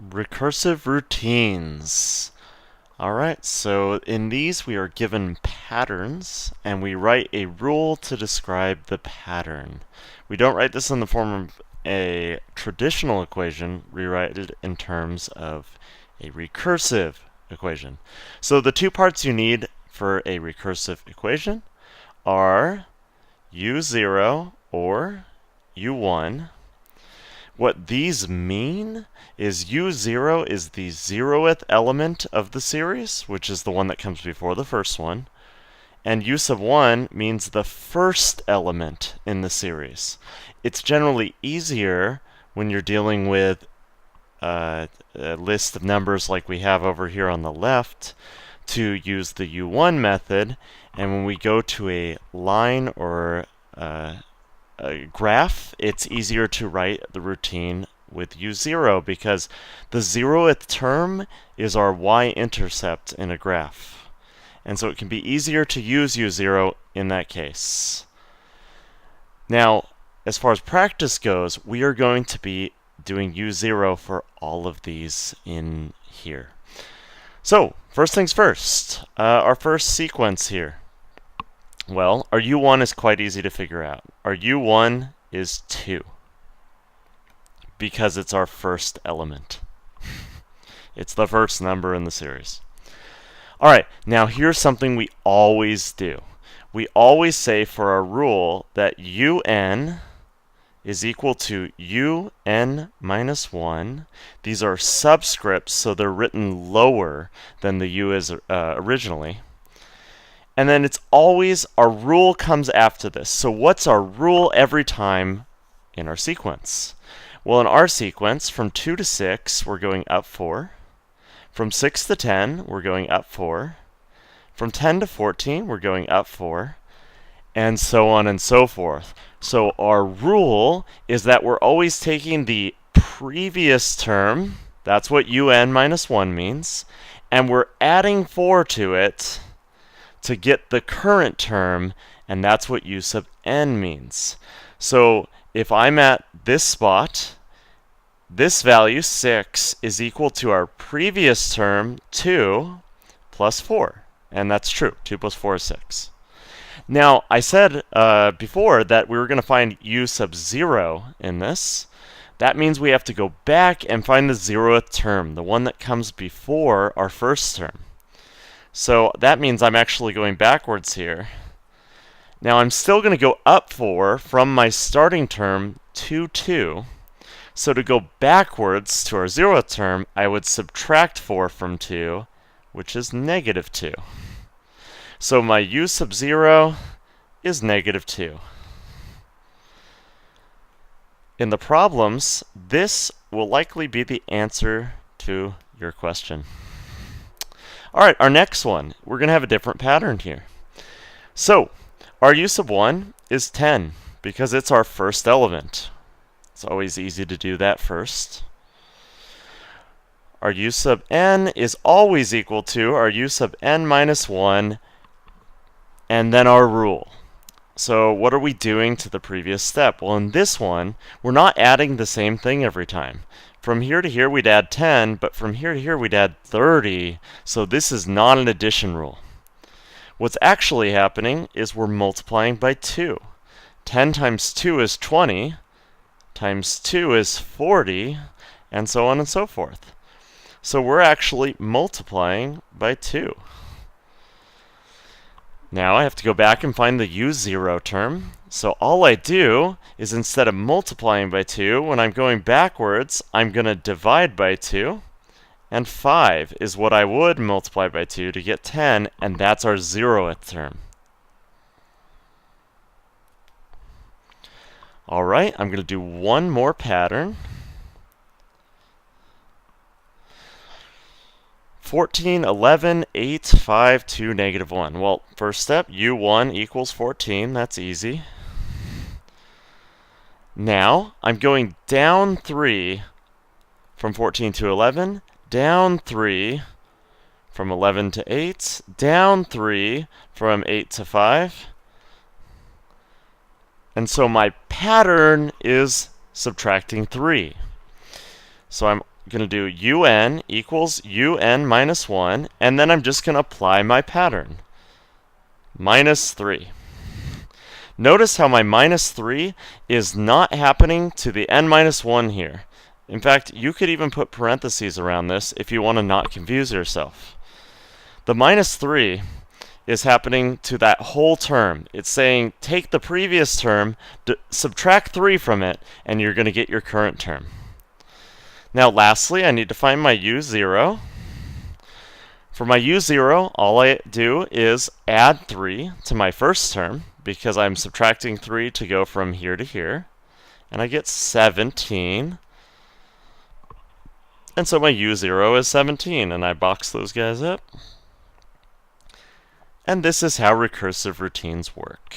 Recursive routines. Alright, so in these we are given patterns and we write a rule to describe the pattern. We don't write this in the form of a traditional equation, we write it in terms of a recursive equation. So the two parts you need for a recursive equation are u0 or u1. What these mean is u0 is the 0th element of the series, which is the one that comes before the first one, and u sub 1 means the first element in the series. It's generally easier when you're dealing with a list of numbers like we have over here on the left to use the u1 method, and when we go to a line or a graph, it's easier to write the routine with u0 because the 0th term is our y-intercept in a graph. And so it can be easier to use u0 in that case. Now, as far as practice goes, we are going to be doing u0 for all of these in here. So, first things first, our first sequence here. Well, our u1 is quite easy to figure out. Our u1 is 2 because it's our first element. It's the first number in the series. Alright, now here's something we always do. We always say for our rule that un is equal to un minus 1. These are subscripts, so they're written lower than the u is originally. And then it's always, our rule comes after this. So what's our rule every time in our sequence? Well, in our sequence, from 2 to 6, we're going up 4. From 6 to 10, we're going up 4. From 10 to 14, we're going up 4. And so on and so forth. So our rule is that we're always taking the previous term, that's what un minus 1 means, and we're adding 4 to it to get the current term, and that's what u sub n means. So if I'm at this spot, this value, 6, is equal to our previous term, 2, plus 4. And that's true. 2 plus 4 is 6. Now, I said before that we were going to find u sub 0 in this. That means we have to go back and find the 0th term, the one that comes before our first term. So that means I'm actually going backwards here. Now I'm still going to go up 4 from my starting term to 2. So to go backwards to our 0th term, I would subtract 4 from 2, which is negative 2. So my u sub 0 is negative 2. In the problems, this will likely be the answer to your question. Alright, our next one, we're going to have a different pattern here. So, our u sub 1 is 10 because it's our first element. It's always easy to do that first. Our u sub n is always equal to our u sub n minus 1, and then our rule. So what are we doing to the previous step? Well, in this one, we're not adding the same thing every time. From here to here, we'd add 10, but from here to here, we'd add 30. So this is not an addition rule. What's actually happening is we're multiplying by 2. 10 times 2 is 20, times 2 is 40, and so on and so forth. So we're actually multiplying by 2. Now I have to go back and find the u0 term. So all I do is instead of multiplying by 2, when I'm going backwards, I'm going to divide by 2. And 5 is what I would multiply by 2 to get 10, and that's our 0th term. Alright, I'm going to do one more pattern. 14, 11, 8, 5, 2, negative 1. Well, first step, u1 equals 14. That's easy. Now, I'm going down 3 from 14 to 11, down 3 from 11 to 8, down 3 from 8 to 5. And so my pattern is subtracting 3. So I'm going to do un equals un minus 1, and then I'm just going to apply my pattern. Minus 3. Notice how my minus 3 is not happening to the n minus 1 here. In fact, you could even put parentheses around this if you want to not confuse yourself. The minus 3 is happening to that whole term. It's saying take the previous term, subtract 3 from it, and you're going to get your current term. Now lastly, I need to find my u0. For my u0, all I do is add 3 to my first term, because I'm subtracting 3 to go from here to here, and I get 17. And so my u0 is 17, and I box those guys up. And this is how recursive routines work.